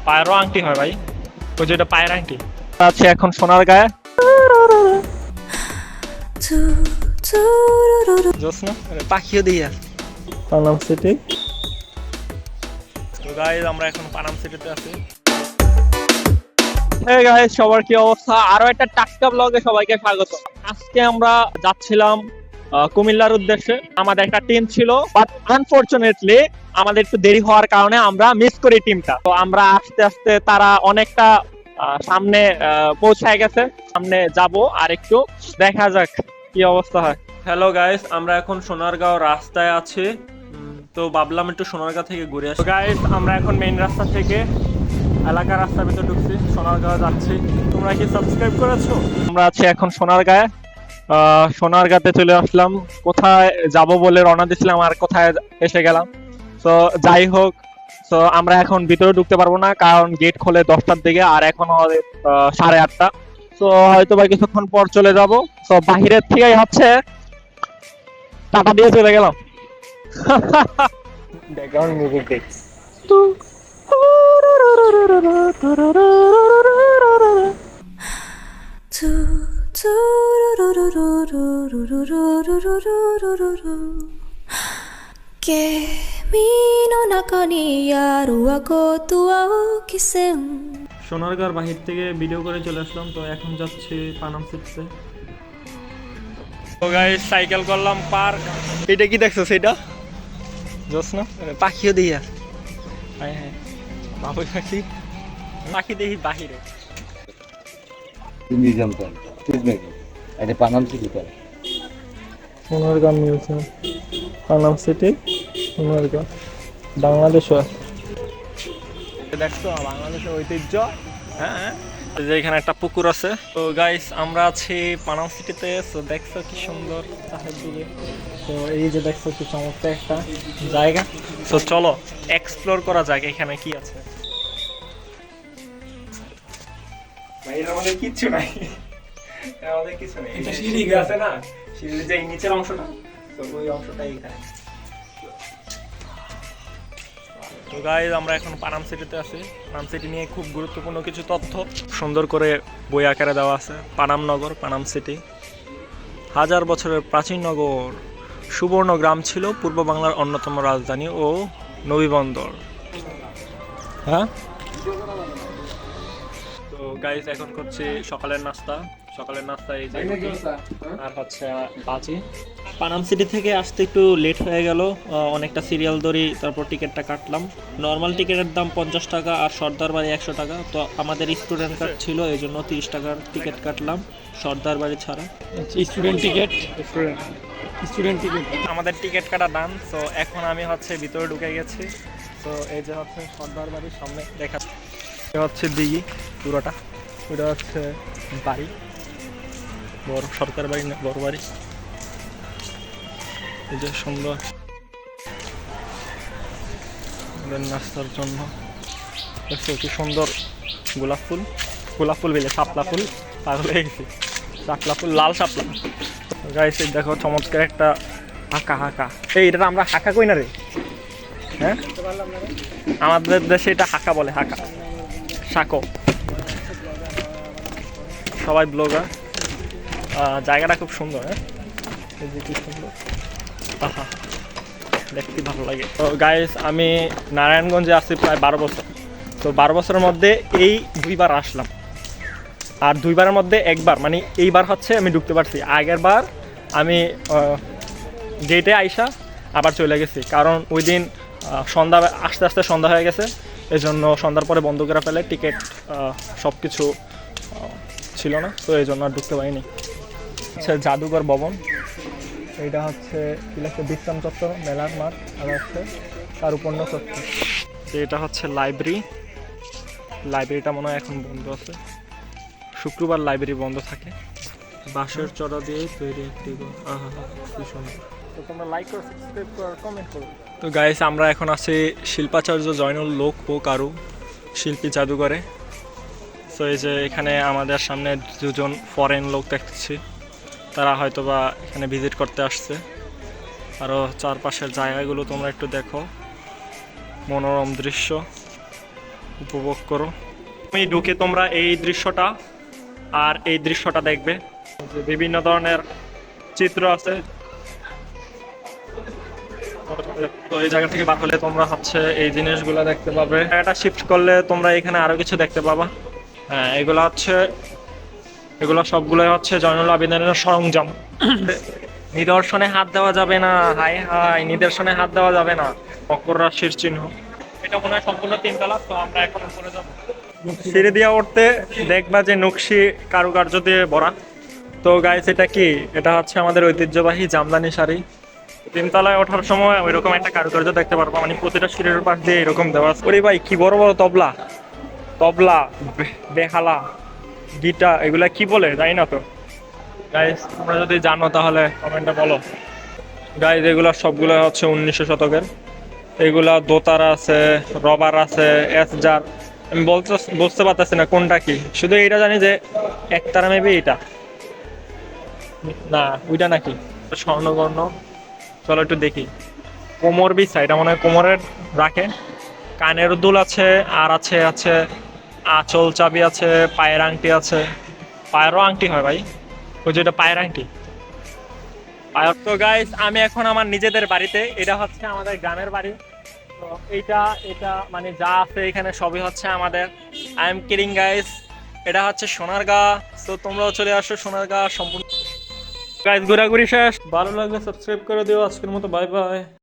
পায়েরও আংটি হয় ভাই, ওই যেটা পায়ের আংটি আছে এখন সোনার গায়ে। জোসনা পাখিও দিয়ে পানাম সিটি। তো গাইস আমরা এখন পানাম সিটিতে আছি। হে গাইস, সবার কি অবস্থা? আরো একটা টাটকা ব্লগে সবাইকে স্বাগত। আজকে আমরা যাচ্ছিলাম কুমিল্লার উদ্দেশ্যে। আমাদের একটা টিম ছিল, বাট আনফরচুনেটলি আমাদের একটু দেরি হওয়ার কারণে আমরা মিস করি টিমটা। তো আমরা আস্তে আস্তে তারা অনেকটা সামনে পৌঁছায় গেছে, সামনে যাব আর একটু দেখা যাক কি অবস্থা হয়। হ্যালো গাইস, আমরা এখন সোনারগাঁও রাস্তায় আছি। তো ভাবলাম একটু সোনারগাঁও থেকে ঘুরে আসি। গাইস আমরা এখন মেইন রাস্তা থেকে এলাকার রাস্তার ভিতরে ঢুকছি, সোনারগাঁও যাচ্ছি। তোমরা কি সাবস্ক্রাইব করেছো? আমরা আছি এখন সোনারগাঁয়ে। সোনারগাঁতে চলে আসলাম। কোথায় যাব বলে রওনা দিছিলাম আর কোথায় এসে গেলাম। তো যাই হোক, তো আমরা এখন ভিতরে ঢুকতে পারবো না, কারণ গেট খোলে 10টার দিকে আর এখন 8:30। তো হয়তো বা কিছুক্ষণ পর চলে যাব। তো বাহিরের থেকেই হচ্ছে টাকা দিয়ে চলে গেলাম। ব্যাকগ্রাউন্ড মিউজিক দেখ। সোনারগাঁর বাহির থেকে ভিডিও করে চলে আসলাম। তো এখন যাচ্ছি পানাম সিটিতে। তো গাইস সাইকেল করলাম পার্ক। এটা কি দেখছো সেটা? জোসনা পাখিও দিয়ে আছে। হ্যাঁ হ্যাঁ, বাবুই পাখি, পাখি দেখি বাহিরে। মিউজিয়াম কর এটা পানাম সিটি কর সোনারগাঁও মিউজিয়াম, পানাম সিটি, সোনারগাঁও, বাংলাদেশ। দেখছো বাংলাদেশের ঐতিহ্য। হ্যাঁ, যে এখানে একটা পুকুর আছে। তো গাইস আমরা আছি পানাম সিটিতে। তো দেখছো কি সুন্দর চারিদিকে। তো এই যে দেখছো কি চমৎকার একটা জায়গা। তো চলো এক্সপ্লোর করা যাক এখানে কি আছে। বাইরে আমাদের কিচ্ছু নাই, আমাদের কিছু নেই। এটা সিঁড়ি আছে না, সিঁড়ির যে নিচের অংশটা, তো ওই অংশটাই এখানে। তো গাইস আমরা এখন পানাম সিটিতে আছি। পানাম সিটি নিয়ে খুব গুরুত্বপূর্ণ কিছু তথ্য সুন্দর করে বই আকারে দেওয়া আছে। পানাম নগর, পানাম সিটি 1000 বছরের প্রাচীন নগর। সুবর্ণ গ্রাম ছিল পূর্ব বাংলার অন্যতম রাজধানী ও নবীবন্দর। হ্যাঁ, তো গাইস এখন করছি সকালের নাস্তা। সকালের নাস্তা এই যে আর হচ্ছে বাজি। পানাম সিটি থেকে আসতে একটু লেট হয়ে গেল, অনেকটা সিরিয়াল ধরি, তারপর টিকিটটা কাটলাম। নর্মাল টিকিটের দাম 50 টাকা আর সর্দার বাড়ি 100 টাকা। তো আমাদের স্টুডেন্ট কার্ড ছিল, এই জন্য 30 টাকার টিকিট কাটলাম সর্দার বাড়ি ছাড়া। স্টুডেন্ট টিকিট, স্টুডেন্ট টিকিট আমাদের টিকিট কাটা ডান। তো এখন আমি হচ্ছে ভিতরে ঢুকে গেছি। তো এই যে হচ্ছে সর্দার বাড়ির সামনে দেখা হচ্ছে দিঘি পুরোটা, ওটা হচ্ছে বাড়ি, বড় সরকার বাড়ি না বড় বাড়ি। এই যে সুন্দর নাস্তার জন্য দেখছো কি সুন্দর গোলাপ ফুল, গোলাপ ফুল বেলে শাপলা ফুল, পাগল হয়ে গেছি, শাপলা ফুল, লাল শাপলা। গাইস দেখো চমৎকার একটা হাঁকা হাঁকা। এই এটা আমরা হাঁকা কই না রে? হ্যাঁ, আমাদের দেশে এটা হাঁকা বলে, হাঁকা শাকো। সবাই ব্লগার। জায়গাটা খুব সুন্দর। হ্যাঁ, কি সুন্দর, আহা দেখতে ভালো লাগে। তো গাইস আমি নারায়ণগঞ্জে আছি প্রায় 12 বছর। তো 12 বছরের মধ্যে এই 2বার আসলাম, আর 2বারের মধ্যে একবার মানে এইবার হচ্ছে আমি ঢুকতে পারছি। আগের বার আমি গেটে আইসা আবার চলে গেছি, কারণ ওই দিন সন্ধ্যা আস্তে আস্তে সন্ধ্যা হয়ে গেছে, এই জন্য সন্ধ্যার পরে বন্ধ করে ফেলে, টিকিট সব কিছু ছিল না, তো এই জন্য আর ঢুকতে পারিনি। আচ্ছা, জাদুঘর ভবন, এইটা হচ্ছে বিশ্রাম চত্বর, মেলার মাঠ, আর হচ্ছে কারুপণ্য চত্বর। তো এটা হচ্ছে লাইব্রেরি। লাইব্রেরিটা মনে হয় এখন বন্ধ আছে, শুক্রবার লাইব্রেরি বন্ধ থাকে। বাঁশের চড়া দিয়ে তৈরি একটি কি সুন্দর। তো তোমরা লাইক করো, সাবস্ক্রাইব করো, কমেন্ট করো। তো গাইস আমরা এখন আছি শিল্পাচার্য জয়নুল লোক ও কারু শিল্পী জাদুঘরে। তো এই যে এখানে আমাদের সামনে 2জন ফরেন লোক দেখছি, তারা হয়তোবা এখানে ভিজিট করতে আসছে। আরও চারপাশের জায়গাগুলো তোমরা একটু দেখো, মনোরম দৃশ্য। উপভোগ করো। তুমি ঢুকে তোমরা এই দৃশ্যটা আর এই দৃশ্যটা দেখবে, যে বিভিন্ন ধরনের চিত্র আছে। তো এই জায়গা থেকে বার হলে তোমরা হচ্ছে এই জিনিসগুলো দেখতে পাবে। জায়গাটা শিফট করলে তোমরা এখানে আরো কিছু দেখতে পাবা। হ্যাঁ, এগুলো সবগুলোই হচ্ছে জয়নুল আবেদিনের সরঞ্জাম। নিদর্শনে হাত দেওয়া যাবে না, হাই হাই, নিদর্শনে হাত দেওয়া যাবে না। মকর রাশির চিহ্ন। এটা মনে হয় সম্পূর্ণ তিনতলা, তো আমরা এখন উপরে যাব। সিঁড়ি দিয়ে উঠতে দেখবা যে নকশি কারুকার্য দিয়ে ভরা। তো গাইস, এটা কি? এটা হচ্ছে আমাদের ঐতিহ্যবাহী জামদানি শাড়ি। তিনতলায় ওঠার সময় ওইরকম একটা কারুকার্য দেখতে পারবো, মানে প্রতিটা সিঁড়ির পাশ দিয়ে এরকম দেওয়া আছে। ওরে ভাই, কি বড় বড় তবলা, তবলা, বেহালা, গিটার, এগুলা কি বলে জানি না তো। গাইস, তোমরা যদি জানো তাহলে কমেন্টে বলো। গাইস, এগুলা সবগুলো হচ্ছে 1900 শতকের। এগুলা দোতারা আছে, রবার আছে, এসজার। আমি বুঝতে পারতেছি না কোনটা কি, শুধু এটা জানি যে একতারা মেবি এটা না, ওইটা নাকি স্বর্ণবর্ণ। চলো একটু দেখি। কোমর বিছা, এটা মনে হয় কোমরের রাখে। কানের দুল আছে, আর আছে আছে আঁচল চাবি আছে, পায়ের আংটি আছে। পায়েরও আংটি হয় ভাই, ওই যেটা পায়ের আংটি। তো গাইস, আমি এখন আমার নিজেদের বাড়িতে। এটা হচ্ছে আমাদের গ্রামের বাড়ি। তো এটা এটা মানে যা আছে এখানে সবই হচ্ছে আমাদের। আই এম কিডিং গাইস, এটা হচ্ছে সোনারগাঁ। তো তোমরাও চলে আসো সোনারগাঁ। সম্পূর্ণ গাইস ঘোরাঘুরি শেষ, ভালো লাগলে সাবস্ক্রাইব করে দিও। আজকের মতো বাই বাই।